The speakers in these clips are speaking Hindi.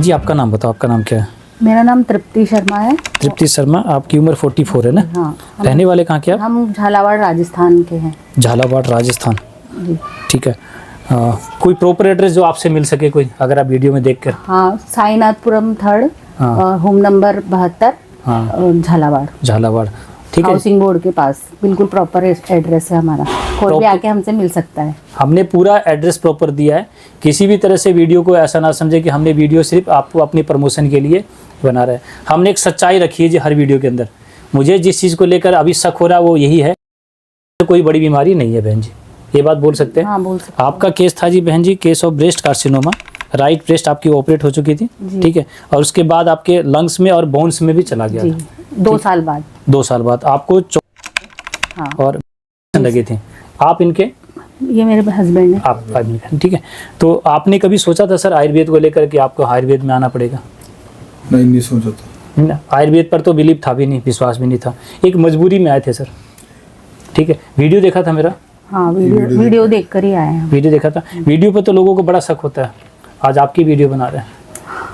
जी आपका नाम बताओ, आपका नाम क्या है? मेरा नाम तृप्ति शर्मा है। तृप्ति शर्मा, आपकी उम्र 44 है ना? हाँ। रहने वाले कहाँ के आप? हम झालावाड़ राजस्थान के हैं। झालावाड़ राजस्थान, जी। ठीक है। कोई प्रॉपर एड्रेस जो आपसे मिल सके कोई, अगर आप वीडियो में देख कर? हाँ, साईनाथपुरम 3rd, हाँ। होम नंबर 72, हाँ। झालावाड़। झालावाड़, ठीक है। हाउसिंग बोर्ड के पास बिल्कुल प्रॉपर एड्रेस है हमारा, कोई भी आके हमसे मिल सकता है। हमने पूरा एड्रेस प्रॉपर दिया है, किसी भी तरह से वीडियो को ऐसा ना समझे कि हमने वीडियो सिर्फ आपको अपनी प्रमोशन के लिए बना रहे हैं। हमने एक सच्चाई रखी है जी हर वीडियो के अंदर। मुझे जिस चीज़ को लेकर अभी शक हो रहा है वो यही है, कोई बड़ी बीमारी नहीं है बहन जी, ये बात बोल सकते हैं? हाँ, बोल सकते हैं। आपका केस था जी बहन जी, case of breast carcinoma. Right breast आपकी ऑपरेट हो चुकी थी, ठीक है, और उसके बाद आपके लंग्स में और बोन्स में भी चला गया था। 2 साल बाद। 2 साल बाद आपको हाँ। और लगे थे। आप इनके, ये मेरे हस्बैंड है। आप, ठीक है। तो आपने कभी सोचा था सर आयुर्वेद को लेकर कि आपको आयुर्वेद में आना पड़ेगा? नहीं सोचा था। आयुर्वेद पर तो बिलीव था भी नहीं, विश्वास भी नहीं था, एक मजबूरी में आए थे सर, ठीक है। वीडियो देखा था मेरा? हाँ, वीडियो देख कर ही आए हैं। वीडियो देखा था। वीडियो पर तो लोगों को बड़ा शक होता है, आज आपकी वीडियो बना रहे हैं,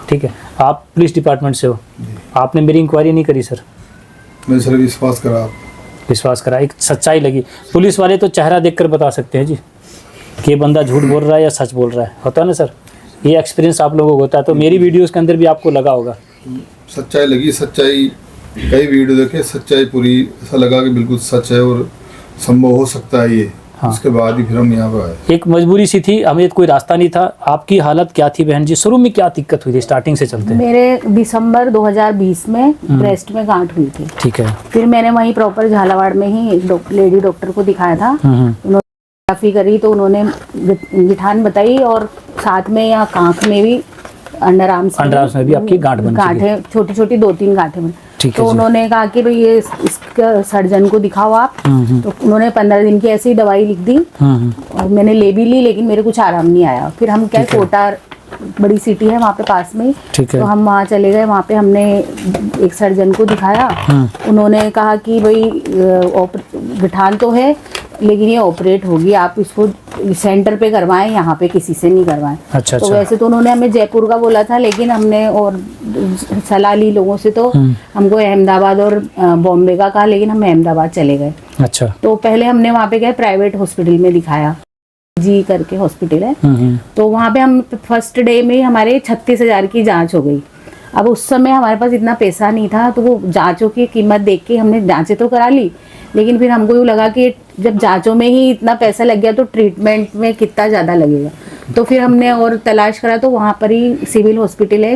ठीक है। आप पुलिस डिपार्टमेंट से हो, आपने मेरी इंक्वायरी नहीं करी सर? मैंने सर विश्वास करा, विश्वास करा, एक सच्चाई लगी। पुलिस वाले तो चेहरा देखकर बता सकते हैं जी कि ये बंदा झूठ बोल रहा है या सच बोल रहा है, होता है ना सर? ये एक्सपीरियंस आप लोगों को होता है, तो मेरी वीडियोस के अंदर भी आपको लगा होगा। सच्चाई लगी, सच्चाई कई वीडियो देखे, सच्चाई पूरी ऐसा लगा कि बिल्कुल सच है और संभव हो सकता है ये। हाँ। उसके बाद ही फिर हम यहाँ पर आए। एक मजबूरी सी थी, हमें कोई रास्ता नहीं था। आपकी हालत क्या थी बहन जी, शुरू में क्या दिक्कत हुई थी, स्टार्टिंग से चलते हैं? मेरे दिसंबर 2020 में ब्रेस्ट में गांठ हुई थी, ठीक है। फिर मैंने वहीं प्रॉपर झालावाड़ में ही एक लेडी डॉक्टर को दिखाया था। उन्होंने काफी करी तो उन्होंने गिठान बताई, और साथ में यहाँ कांख में भी, अंडर आर्म्स में भी आपकी गांठें, छोटी छोटी 2-3 गांठें बनी। तो उन्होंने कहा कि भाई ये इसका सर्जन को दिखाओ आप। तो उन्होंने 15 दिन की ऐसी ही दवाई लिख दी, और मैंने ले भी ली, लेकिन मेरे कुछ आराम नहीं आया। फिर हम क्या, कोटा बड़ी सिटी है वहाँ पे पास में, तो हम वहाँ चले गए। वहाँ पे हमने एक सर्जन को दिखाया। उन्होंने कहा कि भाई गिठान तो है, लेकिन ये ऑपरेट होगी, आप इसको सेंटर पे करवाएं, यहाँ पे किसी से नहीं करवाएं। अच्छा, तो वैसे तो उन्होंने हमें जयपुर का बोला था, लेकिन हमने और सलाह ली लोगों से, तो हमको अहमदाबाद और बॉम्बे का कहा, लेकिन हम अहमदाबाद चले गए। अच्छा। तो पहले हमने वहाँ पे गए, प्राइवेट हॉस्पिटल में दिखाया, जी करके हॉस्पिटल है। तो वहाँ पे हम फर्स्ट डे में हमारे 36,000 की जाँच हो गई। अब उस समय हमारे पास इतना पैसा नहीं था, तो वो जाँचों की कीमत देख के हमने जाँचें तो करा ली, लेकिन फिर हमको यूँ लगा कि जब जांचों में ही इतना पैसा लग गया तो ट्रीटमेंट में कितना ज़्यादा लगेगा। तो फिर हमने और तलाश करा, तो वहाँ पर ही सिविल हॉस्पिटल है,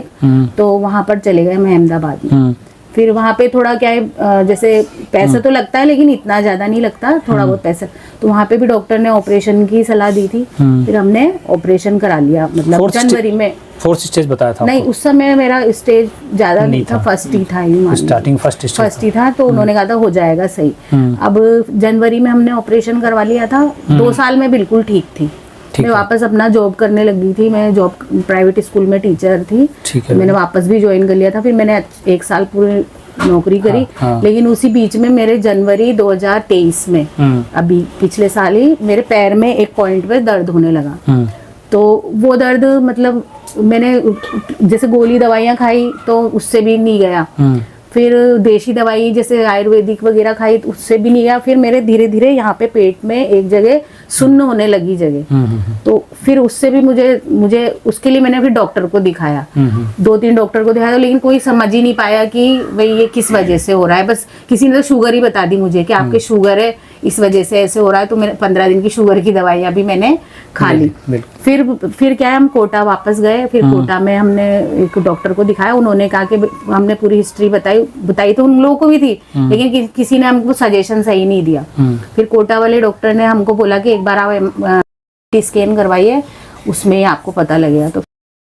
तो वहाँ पर चले गए हम अहमदाबाद में। फिर वहाँ पे थोड़ा क्या है, जैसे पैसा तो लगता है, लेकिन इतना ज़्यादा नहीं लगता, थोड़ा बहुत पैसा। तो वहाँ पे भी डॉक्टर ने ऑपरेशन की सलाह दी थी। फिर हमने ऑपरेशन करा लिया, मतलब जनवरी में। 4th स्टेज बताया था? नहीं, उस समय मेरा स्टेज ज़्यादा नहीं था, फर्स्ट ही था, स्टार्टिंग फर्स्ट ही था। तो उन्होंने कहा था हो जाएगा सही। अब जनवरी में हमने ऑपरेशन करवा लिया था। 2 साल में बिल्कुल ठीक थी। मैं वापस अपना जॉब करने लगी थी, मैं जॉब प्राइवेट स्कूल में टीचर थी, तो मैंने वापस भी ज्वाइन कर लिया था। फिर मैंने 1 साल पूरी नौकरी करी। लेकिन उसी बीच में मेरे जनवरी 2023 में, अभी पिछले साल ही, मेरे पैर में एक पॉइंट पे दर्द होने लगा। तो वो दर्द, मतलब मैंने जैसे गोली दवाइयाँ खाई तो उससे भी नहीं गया, फिर देशी दवाई जैसे आयुर्वेदिक वगैरह खाई तो उससे भी नहीं गया। फिर मेरे धीरे धीरे यहाँ पे पेट में एक जगह सुन्न होने लगी जगह, तो फिर उससे भी मुझे उसके लिए मैंने फिर डॉक्टर को दिखाया, 2-3 डॉक्टर को दिखाया, लेकिन कोई समझ ही नहीं पाया कि भाई ये किस वजह से हो रहा है। बस किसी ने तो शुगर ही बता दी मुझे कि आपके शुगर है, इस वजह से ऐसे हो रहा है। तो मैंने 15 दिन की शुगर की दवाइयाँ भी मैंने खा ली। फिर क्या है, हम कोटा वापस गए। फिर कोटा में हमने एक डॉक्टर को दिखाया। उन्होंने कहा कि हमने पूरी हिस्ट्री बताई तो उन लोगों को भी थी, लेकिन किसी ने हमको सजेशन सही नहीं दिया। फिर कोटा वाले डॉक्टर ने हमको बोला कि एक बार आप स्कैन करवाइए, उसमें आपको पता लगेगा। तो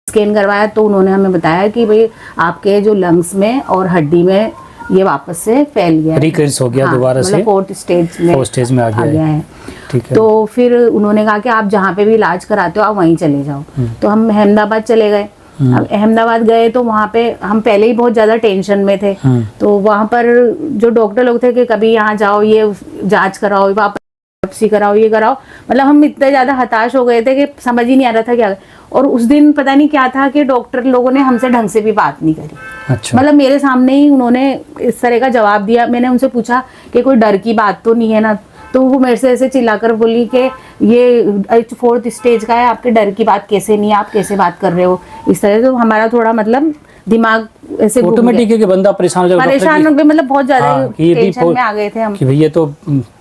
स्कैन करवाया तो उन्होंने हमें बताया कि भाई आपके जो लंग्स में और हड्डी में ये वापस से फैल गया, रिकरेंस हो गया, दोबारा से 4th स्टेज में आ गया है। ठीक है। तो फिर उन्होंने कहा कि आप जहाँ पे भी इलाज कराते हो आप वहीं चले जाओ। तो हम अहमदाबाद चले गए। अब अहमदाबाद गए तो वहाँ पे हम पहले ही बहुत ज़्यादा टेंशन में थे। तो वहाँ पर जो डॉक्टर लोग थे कि कभी यहाँ जाओ, ये जांच कराओ, वापस सी कराओ, ये कराओ। मतलब हम इतने ज्यादा हताश हो गए थे कि समझ ही नहीं आ रहा था क्या। और उस दिन पता नहीं क्या था कि डॉक्टर लोगों ने हमसे ढंग से भी बात नहीं करी। अच्छा। मतलब मेरे सामने ही उन्होंने इस तरह का जवाब दिया। मैंने उनसे पूछा कि कोई डर की बात तो नहीं है ना, तो वो मेरे से ऐसे चिल्लाकर बोली कि ये 4th स्टेज का है, आपके डर की बात कैसे नहीं है, आप कैसे बात कर रहे हो इस तरह। तो हमारा थोड़ा मतलब दिमाग ऐसे ऑटोमेटिक है कि बंदा परेशान हो जाएगा, परेशान हो गए, मतलब बहुत ज्यादा कि टेंशन में आ गए थे हम कि भैया तो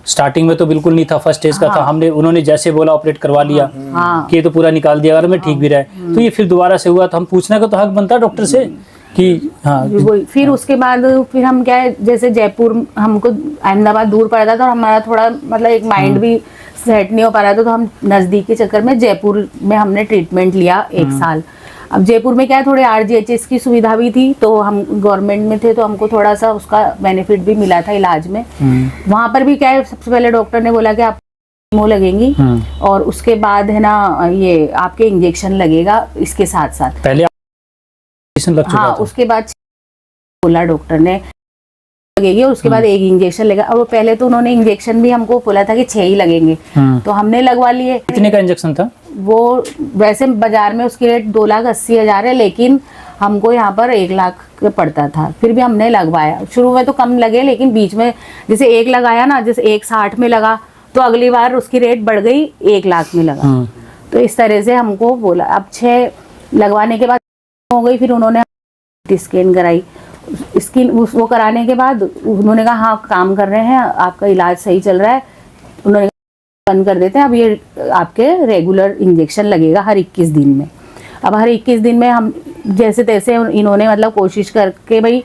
स्टार्टिंग में तो बिल्कुल नहीं था, फर्स्ट स्टेज का था, हमने उन्होंने जैसे बोला ऑपरेट करवा लिया कि ये तो पूरा निकाल दिया, अगर मैं ठीक भी रहे तो ये फिर दोबारा से हुआ तो हम पूछने का तो हक बनता डॉक्टर से कि हाँ। फिर उसके बाद फिर हम क्या है, जैसे जयपुर हमको अहमदाबाद दूर पड़ा था और हमारा थोड़ा मतलब एक माइंड भी सेट नहीं हो पा रहा था, तो हम नजदीक के चक्कर में जयपुर में हमने ट्रीटमेंट लिया 1 साल। अब जयपुर में क्या है, थोड़े RGHS की सुविधा भी थी, तो हम गवर्नमेंट में थे तो हमको थोड़ा सा उसका बेनिफिट भी मिला था इलाज में। वहाँ पर भी क्या है, सबसे पहले डॉक्टर ने बोला कि आप कीमो लगेंगी और उसके बाद है ना ये आपके इंजेक्शन लगेगा इसके साथ साथ। पहले लग चुका हाँ, था। उसके बाद बोला डॉक्टर ने लगेगी और उसके बाद 1 इंजेक्शन लगेगा। और वो पहले तो उन्होंने इंजेक्शन भी हमको बोला था कि 6 ही लगेंगे, तो हमने लगवा लिए। कितने का इंजेक्शन था? वो वैसे बाजार में उसकी रेट 2,80,000 है, लेकिन हमको यहाँ पर 1 लाख पड़ता था। फिर भी हमने लगवाया। शुरू में तो कम लगे, लेकिन बीच में जैसे 1 लगाया ना, जैसे 1,60 में लगा तो अगली बार उसकी रेट बढ़ गई, 1 लाख में लगा। तो इस तरह से हमको बोला। अब 6 लगवाने के बाद हो गई, फिर उन्होंने स्कैन कराई। स्किन वो कराने के बाद उन्होंने कहा हाँ काम कर रहे हैं, आपका इलाज सही चल रहा है। उन्होंने बंद कर देते हैं, अब ये आपके रेगुलर इंजेक्शन लगेगा हर 21 दिन में। अब हर 21 दिन में हम जैसे तैसे इन्होंने मतलब कोशिश करके भाई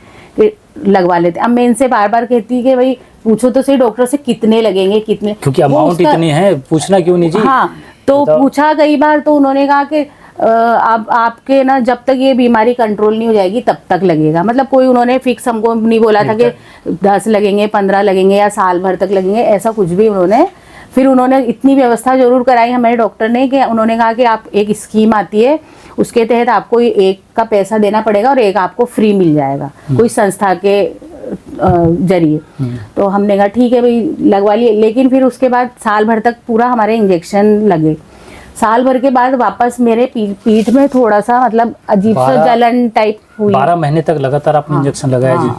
लगवा लेते। अब मैं इनसे बार बार कहती कि भाई पूछो तो सही डॉक्टर से कितने लगेंगे, कितने, क्योंकि अमाउंट इतनी है, पूछना क्यों नहीं जी। हाँ, तो पूछा कई बार, तो उन्होंने कहा कि आपके ना जब तक ये बीमारी कंट्रोल नहीं हो जाएगी तब तक लगेगा। मतलब कोई उन्होंने फिक्स हमको नहीं बोला था कि 10 लगेंगे, 15 लगेंगे या साल भर तक लगेंगे, ऐसा कुछ भी उन्होंने। फिर उन्होंने इतनी व्यवस्था जरूर कराई हमारे डॉक्टर ने कि उन्होंने कहा कि आप एक स्कीम आती है, उसके तहत आपको 1 का पैसा देना पड़ेगा और 1 आपको फ्री मिल जाएगा कोई संस्था के जरिए। तो हमने कहा ठीक है भाई लगवा लिए। लेकिन फिर उसके बाद साल भर तक पूरा हमारे इंजेक्शन लगे। साल भर के बाद वापस मेरे पीठ में थोड़ा सा मतलब अजीब सा जलन टाइप हुई। 12 महीने तक लगातार आपने इंजेक्शन लगाया जी।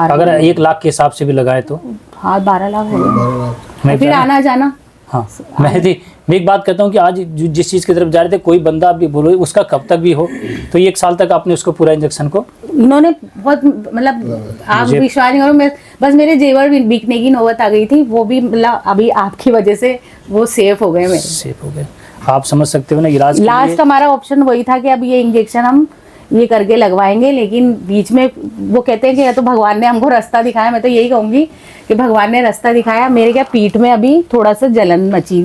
अगर 1 लाख के हिसाब से भी लगाए तो हाँ 12 लाख हो गए। फिर आना जाना। हाँ, मैं एक बात कहता हूँ कि आज जिस चीज़ की तरफ जा रहे थे, कोई बंदा भी बोलो उसका कब तक भी हो, तो ये 1 साल तक आपने उसको पूरा इंजेक्शन को इन्होंने बहुत मतलब आप विश्वास नहीं करो, मैं बस मेरे जेवर बिकने की नौबत आ गई थी। वो भी मतलब अभी आपकी वजह से वो सेफ हो गए, मेरे सेफ हो गए। आप समझ सकते हो ना, इलाज लास्ट हमारा ऑप्शन वही था कि अब ये इंजेक्शन हम ये करके लगवाएंगे। लेकिन बीच में वो कहते हैं कि या तो भगवान ने हमको रास्ता दिखाया, मैं तो यही कहूंगी कि भगवान ने रास्ता दिखाया। मेरे क्या पीठ में अभी थोड़ा सा जलन मची,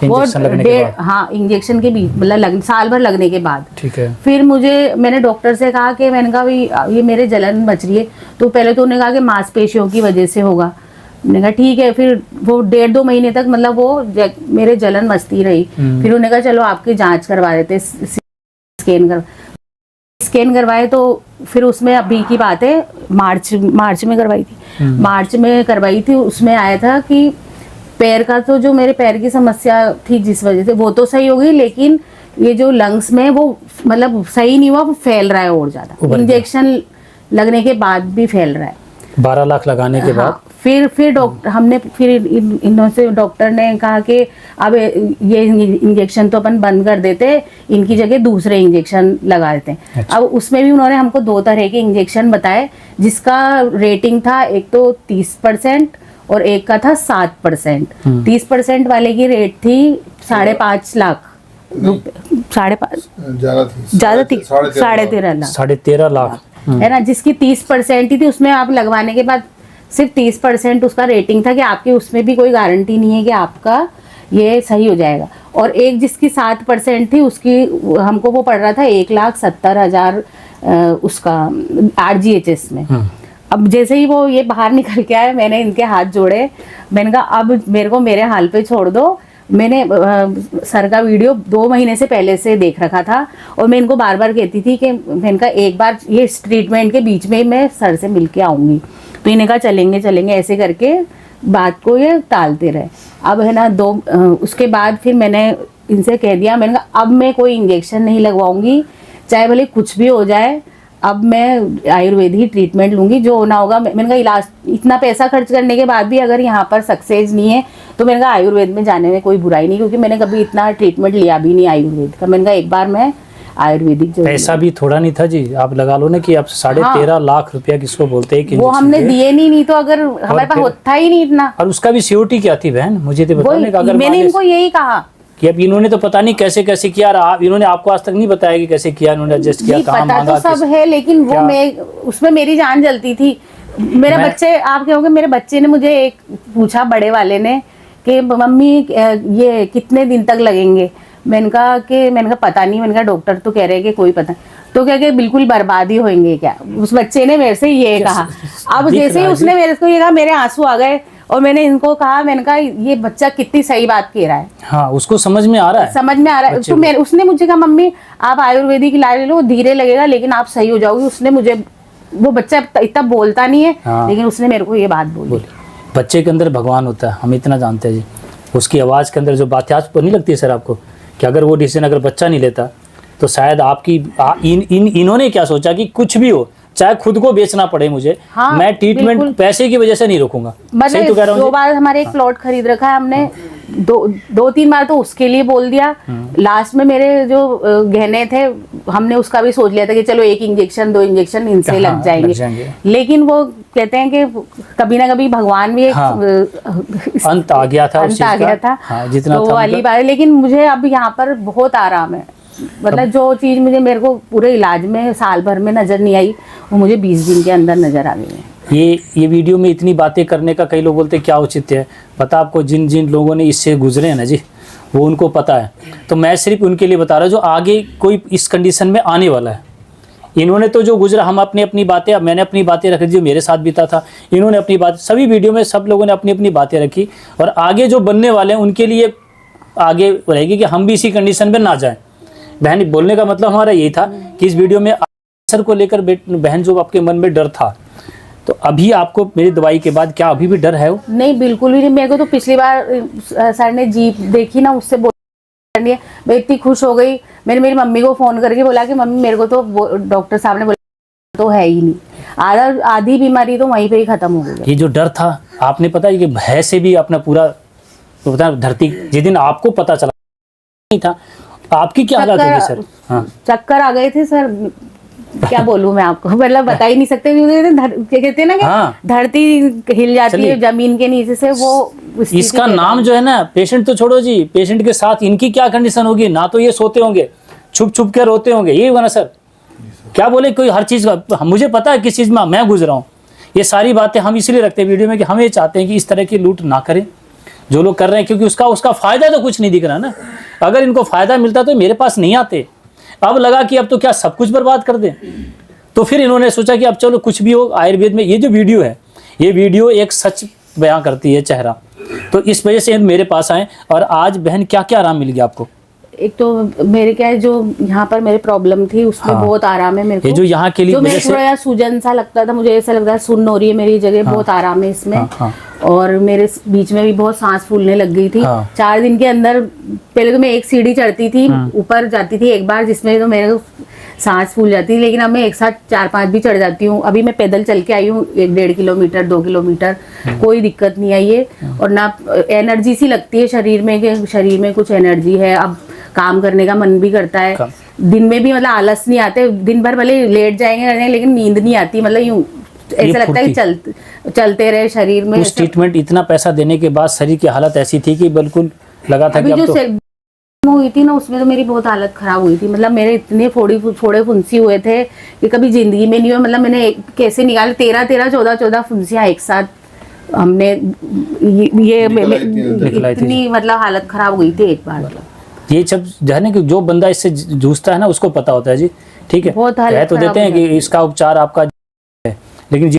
वो हाँ इंजेक्शन के बीच मतलब साल भर लगने के बाद। ठीक है। फिर मैंने डॉक्टर से कहा कि मैंने कहा भाई ये मेरे जलन मच रही है, तो पहले तो उन्होंने कहा कि मांसपेशियों की वजह से होगा। मैंने कहा ठीक है। फिर वो 1.5-2 महीने तक मतलब वो मेरे जलन मचती रही। फिर उन्होंने कहा चलो आपकी जांच करवा देते, स्कैन करवाए। तो फिर उसमें अभी की बात है मार्च में करवाई थी। मार्च में करवाई थी, उसमें आया था कि पैर का तो जो मेरे पैर की समस्या थी जिस वजह से वो तो सही हो गई, लेकिन ये जो लंग्स में वो मतलब सही नहीं हुआ, वो फैल रहा है और ज्यादा। इंजेक्शन लगने के बाद भी फैल रहा है। 12 लाख लगाने के बाद फिर डॉक्टर हमने फिर इनसे डॉक्टर ने कहा कि अब ये इंजेक्शन तो अपन बंद कर देते, इनकी जगह दूसरे इंजेक्शन लगा देते हैं। अच्छा। अब उसमें भी उन्होंने हमको 2 तरह के इंजेक्शन बताए, जिसका रेटिंग था एक तो 30% और एक का था 7%। 30% वाले की रेट थी 5.5 लाख रुपए, 5.5 ज्यादा थी 13.5 लाख है ना। जिसकी 30% ही थी, उसमें आप लगवाने के बाद सिर्फ 30% उसका रेटिंग था कि आपकी उसमें भी कोई गारंटी नहीं है कि आपका ये सही हो जाएगा। और एक जिसकी 7% थी, उसकी हमको वो पड़ रहा था 1,70,000 उसका RGHS में। अब जैसे ही वो ये बाहर निकल के आए, मैंने इनके हाथ जोड़े, मैंने कहा अब मेरे को मेरे हाल पे छोड़ दो। मैंने सर का वीडियो 2 महीने से पहले से देख रखा था और मैं इनको बार बार कहती थी कि मैंने कहा एक बार ये ट्रीटमेंट के बीच में मैं सर से मिल के आऊँगी। तो इन्हें कहा चलेंगे ऐसे करके बात को ये टालते रहे। अब है ना उसके बाद फिर मैंने इनसे कह दिया, मैंने कहा अब मैं कोई इंजेक्शन नहीं लगवाऊंगी, चाहे भले कुछ भी हो जाए, अब मैं आयुर्वेद ही ट्रीटमेंट लूंगी, जो होना होगा। मैंने कहा इलाज इतना पैसा खर्च करने के बाद भी अगर यहाँ पर सक्सेस नहीं है तो मैंने कहा आयुर्वेद में जाने में कोई बुराई नहीं, क्योंकि मैंने कभी इतना ट्रीटमेंट लिया भी नहीं आयुर्वेद का। मैंने कहा एक बार मैं आयुर्वेदिक जो पैसा भी थोड़ा नहीं था जी, आप लगा लो ना कि आप 13.5 लाख रुपया किसको बोलते हैं कि वो हमने दिए नहीं तो अगर हमारे पास होता ही नहीं इतना। और उसका भी सिक्योरिटी क्या थी बहन, मुझे तो बताओ ना। अगर मैंने इनको यही कहा कि अब इन्होंने तो पता नहीं कैसे कैसे किया, इन्होंने आपको आज तक नहीं बताया कि कैसे किया, इन्होंने एडजस्ट किया, कहाँ पता मांगा, तो सब है, लेकिन वो उसमें मेरी जान जलती थी। मेरे बच्चे, आप कहोगे मेरे बच्चे ने मुझे एक पूछा, बड़े वाले ने, कि मम्मी ये कितने दिन तक लगेंगे। मैंने कहा पता नहीं। मैंने कहा डॉक्टर तो कह रहे हैं कि कोई पता। तो क्या कि बिल्कुल बर्बाद ही होंगे क्या। उस बच्चे ने मेरे से ये कहा। अब जैसे ही उसने मेरे को ये कहा, मेरे आंसू आ गए और मैंने इनको कहा, मैंने कहा ये बच्चा कितनी सही बात कह रहा है। हाँ, उसको समझ में आ रहा है, समझ में आ रहा है। तो उसने मुझे कहा मम्मी आप आयुर्वेदिक इलाज ले लो, धीरे लगेगा लेकिन आप सही हो जाओगी। उसने मुझे, वो बच्चा इतना बोलता नहीं है, हाँ। लेकिन उसने मेरे को ये बात बोली। बच्चे के अंदर भगवान होता है, हम इतना जानते हैं जी। उसकी आवाज़ के अंदर जो बातें, आज नहीं लगती है सर आपको कि अगर वो डिसीजन अगर बच्चा नहीं लेता तो शायद आपकी इन्होंने क्या सोचा कि कुछ भी हो, चाहे खुद को बेचना पड़े मुझे, हाँ, मैं ट्रीटमेंट पैसे की वजह से नहीं रोकूंगा। सही तो कह रहा हूँ। 2 बार हमारे एक प्लॉट खरीद रखा है हमने, 2-3 बार तो उसके लिए बोल दिया। लास्ट में मेरे जो गहने थे, हमने उसका भी सोच लिया था कि चलो 1 इंजेक्शन 2 इंजेक्शन इनसे लग जाएंगे। लेकिन वो कहते हैं कि कभी ना कभी भगवान भी अंत आ गया था, अंत आ गया था। जितना तो वाली बात। लेकिन मुझे अब यहाँ पर बहुत आराम है। मतलब जो चीज मेरे को पूरे इलाज में साल भर में नजर नहीं आई, वो मुझे 20 दिन के अंदर नजर आ गई है। ये वीडियो में इतनी बातें करने का कई लोग बोलते हैं क्या औचित्य है। पता आपको, जिन जिन लोगों ने इससे गुजरे हैं ना जी, वो उनको पता है। तो मैं सिर्फ उनके लिए बता रहा हूँ जो आगे कोई इस कंडीशन में आने वाला है। इन्होंने तो जो गुजरा, हम अपनी बातें, मैंने अपनी बातें रखी जो मेरे साथ बीता था, इन्होंने अपनी बात, सभी वीडियो में सब लोगों ने अपनी अपनी बातें रखी। और आगे जो बनने वाले हैं उनके लिए आगे रहेगी कि हम भी इसी कंडीशन में ना जाएं। बहन, बोलने का मतलब हमारा यही था कि इस वीडियो में सर को लेकर बहन जो आपके मन में डर था, तो अभी आपको मेरी दवाई के बाद क्या अभी भी डर है? वो नहीं, बिल्कुल भी नहीं। मेरे को तो पिछली बार सर ने जीप देखी ना, उससे बोलने मैं इतनी खुश हो गई। मैंने मेरी मम्मी को फोन करके बोला कि मम्मी मेरे को तो डॉक्टर साहब ने बोला तो है ही नहीं, आधी बीमारी तो वहीं पे ही खत्म हो गई। ये जो डर था, आपने पता है कि भय से भी अपना पूरा तो पता धरती, जिस दिन आपको पता चला नहीं था आपकी क्या हालत होगी सर? हाँ, चक्कर आ गए थे सर, क्या बोलूं मैं आपको, मतलब बता ही नहीं सकते। कहते हैं ना कि धरती हिल जाती है जमीन के नीचे से, वो इसका नाम जो है ना, पेशेंट तो छोड़ो जी, पेशेंट के साथ इनकी क्या कंडीशन होगी। ना तो ये सोते होंगे, छुप छुप के रोते होंगे, यही होगा ना सर? क्या बोले, कोई हर चीज का मुझे पता है किस चीज में मैं गुजरा हूँ। ये सारी बातें हम इसलिए रखते हैं वीडियो में कि हम ये चाहते हैं कि इस तरह की लूट ना करें जो लोग कर रहे हैं, क्योंकि उसका फायदा तो कुछ नहीं दिख रहा ना। अगर इनको फायदा मिलता तो मेरे पास नहीं आते। अब लगा कि अब तो क्या सब कुछ बर्बाद कर दें, तो फिर इन्होंने सोचा कि अब चलो कुछ भी हो। आयुर्वेद में ये जो वीडियो है, ये वीडियो एक सच बयां करती है, चेहरा। तो इस वजह से मेरे पास आए। और आज बहन क्या क्या आराम मिल गया आपको? एक तो मेरे क्या है, जो यहाँ पर मेरे प्रॉब्लम थी उसमें बहुत आराम है मेरे को। ये जो यहाँ के लिए जो मेरे थोड़ा सूजन सा लगता था, मुझे ऐसा लगता है सुन्न हो रही है मेरी जगह, बहुत आराम है इसमें। और मेरे बीच में भी बहुत सांस फूलने लग गई थी। 4 दिन के अंदर, पहले तो मैं एक सीढ़ी चढ़ती थी, ऊपर जाती थी एक बार, जिसमें तो मेरे सांस फूल जाती थी, लेकिन अब मैं एक साथ 4-5 भी चढ़ जाती हूँ। अभी मैं पैदल चल के आई हूँ 1-1.5 किलोमीटर 2 किलोमीटर, कोई दिक्कत नहीं आई है। और ना एनर्जी सी लगती है शरीर में, कि शरीर में कुछ एनर्जी है। अब काम करने का मन भी करता है, दिन में भी मतलब आलस नहीं आते। दिन भर भले लेट जाएंगे लेकिन नींद नहीं आती, मतलब यूं ऐसा लगता है कि चलते रहे शरीर में। उस ट्रीटमेंट इतना पैसा देने के बाद शरीर की हालत ऐसी थी कि बिल्कुल लगा था कि अब तो हुई थी ना, उसमें तो मेरी बहुत हालत खराब हुई थी। मतलब मेरे इतने फोड़े फुंसी हुए थे कि कभी जिंदगी में नहीं हुए। मतलब मैंने कैसे निकाले 13 14 फुंसियां एक साथ हमने, ये इतनी मतलब हालत खराब हुई थी एक बार। ये सब है ना कि जो बंदा इससे जूझता है ना उसको पता होता है जी। ठीक है, कह तो देते हैं कि इसका उपचार आपका है, लेकिन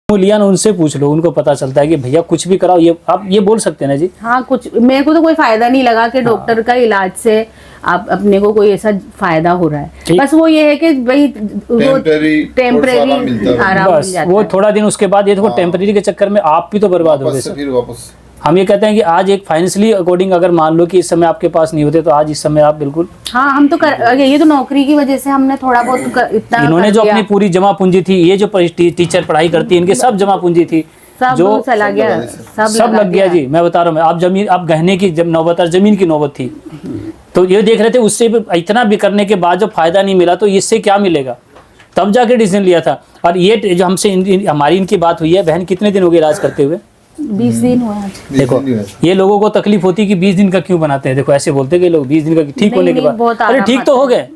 लिया ना, उनसे पूछ लो, उनको पता चलता है कि भैया कुछ भी कराओ। ये आप ये बोल सकते हैं ना जी। हाँ, कुछ मेरे को तो कोई फायदा नहीं लगा कि डॉक्टर का इलाज से आप अपने को कोई ऐसा फायदा हो रहा है। ठीक। बस वो ये है कि भाई वो Temporary टेम्परेरी आराम मिलता है। आराम मिल बस जाता वो है। थोड़ा दिन उसके बाद ये देखो टेम्परेरी के चक्कर में आप भी तो बर्बाद हो गए वापस से सर। फिर वापस हम ये कहते हैं कि आज एक फाइनेंशियली अकॉर्डिंग अगर मान लो कि इस समय आपके पास नहीं होते तो आज इस समय आप बिल्कुल, हाँ हम तो ये तो नौकरी की वजह से हमने थोड़ा बहुत इतना इन्होंने कर जो लिया। अपनी पूरी जमा पूंजी थी, ये जो टीचर पढ़ाई करती है इनके सब जमा पूंजी थी सब जो चला गया, सब लग गया जी। मैं बता रहा हूँ, आप जमीन, आप गहने की जब नौबत, जमीन की नौबत थी तो ये देख रहे थे, उससे भी इतना भी करने के बाद जब फायदा नहीं मिला तो इससे क्या मिलेगा, तब जाके डिसीजन लिया था। और ये जो हमसे हमारी इनकी बात हुई है, बहन कितने दिन हो गए इलाज करते हुए? 20 दिन हुए आज। देखो ये लोगों को तकलीफ होती कि 20 दिन का क्यों बनाते हैं, देखो ऐसे बोलते कि लोग 20 दिन का ठीक होने के नहीं, बहुत बाद, अरे आराम ठीक तो आता हो गए,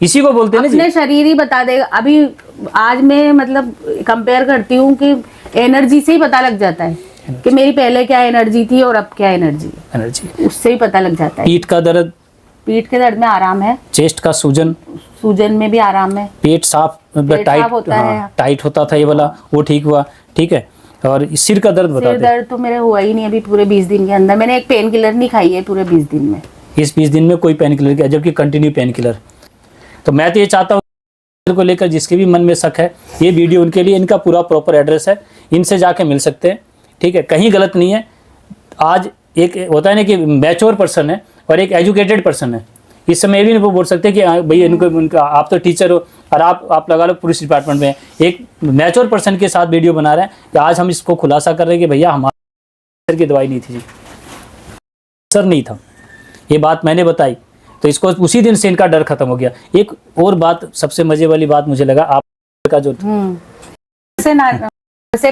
इसी को बोलते हैं ना जी। अपने शरीर ही बता देगा। अभी आज मैं मतलब कंपेयर करती हूँ कि एनर्जी से ही पता लग जाता है कि मेरी पहले क्या एनर्जी थी और अब क्या एनर्जी, एनर्जी, उससे ही पता लग जाता है। पीठ का दर्द, पीठ के दर्द में आराम है, चेस्ट का सूजन, सूजन में भी आराम है, पेट साफ, पेट टाइट साफ होता है। हाँ, टाइट होता था ये वाला, वो ठीक हुआ, ठीक है। और सिर का दर्द बता सिर दे, दर्द तो मेरे हुआ ही नहीं अभी पूरे 20 दिन के अंदर। मैंने एक पेन किलर नहीं खाई है पूरे 20 दिन में। इस 20 दिन में कोई पेन किलर किया, जबकि कंटिन्यू पेन किलर। तो मैं तो ये चाहता हूँ को लेकर जिसके भी मन में शक है, ये वीडियो उनके लिए, इनका पूरा प्रॉपर एड्रेस है, इनसे जाके मिल सकते हैं, ठीक है, कहीं गलत नहीं है। आज एक होता है ना कि मैच्योर पर्सन है और एक एजुकेटेड पर्सन है, इस समय ये भी नहीं बोल सकते कि भैया इनका आप तो टीचर हो और आप लगा लो पुलिस डिपार्टमेंट में, एक मैच्योर पर्सन के साथ वीडियो बना रहे हैं कि आज हम इसको खुलासा कर रहे हैं कि भैया हमारे की दवाई नहीं थी जी, सर नहीं था, ये बात मैंने बताई तो इसको उसी दिन से इनका डर खत्म हो गया। एक और बात, सबसे मजे वाली बात मुझे लगा, आपका जो से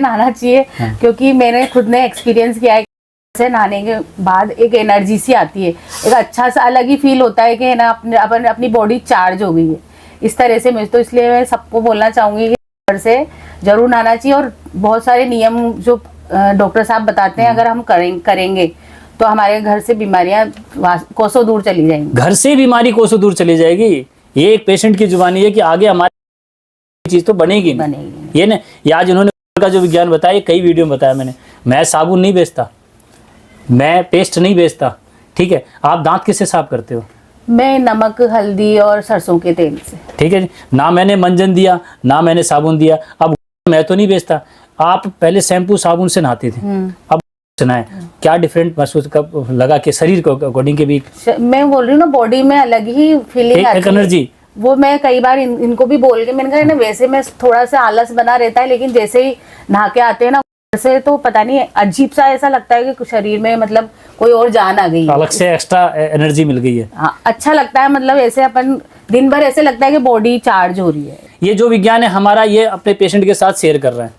नहाना चाहिए, क्योंकि मैंने खुद ने एक्सपीरियंस किया है से नहाने के बाद एक एनर्जी सी आती है, एक अच्छा सा अलग ही फील होता है कि ना अपनी बॉडी चार्ज हो गई है इस तरह से। मैं तो इसलिए मैं सबको बोलना चाहूँगी कि घर से जरूर नहाना चाहिए। और बहुत सारे नियम जो डॉक्टर साहब बताते हैं अगर हम करेंगे तो हमारे घर से बीमारियां कोसों दूर चली जाएंगी। घर से बीमारी कोसों दूर चली जाएगी, ये एक पेशेंट की जुबानी है कि आगे हमारी चीज़ तो बनेगी नहीं। ये ना, ये आज इन्होंने का जो विज्ञान बताया, कई वीडियो में बताया मैंने, मैं साबुन नहीं बेचता, मैं पेस्ट नहीं बेचता, ठीक है। आप दांत किससे साफ करते हो? मैं नमक, हल्दी और सरसों के तेल से, ठीक है जी। ना मैंने मंजन दिया, ना मैंने साबुन दिया। अब मैं तो नहीं बेचता, आप पहले शैम्पू साबुन से नहाते थे, अब सुना है क्या डिफरेंट महसूस कब लगा कि शरीर को अकॉर्डिंग के भी, मैं बोल रही हूँ ना, बॉडी में अलग ही फीलिंग आती है, एनर्जी। वो मैं कई बार इनको भी बोल के मैंने कहा ना, वैसे मैं थोड़ा सा आलस बना रहता है, लेकिन जैसे ही नहा के आते हैं ना से तो पता नहीं अजीब सा ऐसा लगता है कि शरीर में मतलब कोई और जान आ गई है, अलग से एक्स्ट्रा एनर्जी मिल गई है। हाँ, अच्छा लगता है, मतलब ऐसे अपन दिन भर ऐसे लगता है कि बॉडी चार्ज हो रही है। ये जो विज्ञान है हमारा, ये अपने पेशेंट के साथ शेयर कर रहे हैं,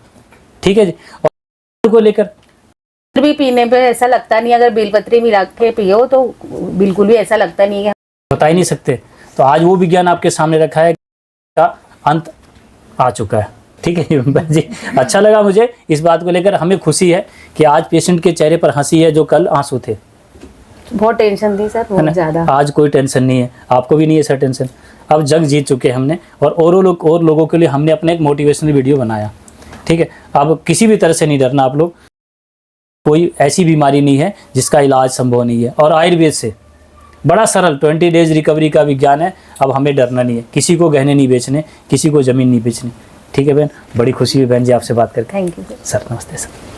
ठीक है जी। और को लेकर भी पीने पे ऐसा लगता नहीं, अगर बेलपत्री मिला के पियो तो बिल्कुल भी ऐसा लगता नहीं है, बता ही नहीं सकते। तो आज वो विज्ञान आपके सामने रखा है, का अंत आ चुका है, ठीक है जी। अच्छा लगा मुझे इस बात को लेकर, हमें खुशी है कि आज पेशेंट के चेहरे पर हंसी है जो कल आंसू थे। बहुत टेंशन थी सर, बहुत ज्यादा। आज कोई टेंशन नहीं है, आपको भी नहीं है सर टेंशन। अब जंग जीत चुके हमने, और लोगों के लिए हमने अपने एक मोटिवेशनल वीडियो बनाया, ठीक है। अब किसी भी तरह से नहीं डरना आप लोग, कोई ऐसी बीमारी नहीं है जिसका इलाज संभव नहीं है। और आयुर्वेद से बड़ा सरल 20 डेज रिकवरी का विज्ञान है। अब हमें डरना नहीं है, किसी को गहने नहीं बेचने, किसी को ज़मीन नहीं बेचनी, ठीक है बहन। बड़ी खुशी हुई बहन जी आपसे बात करके। Thank you sir. नमस्ते सर।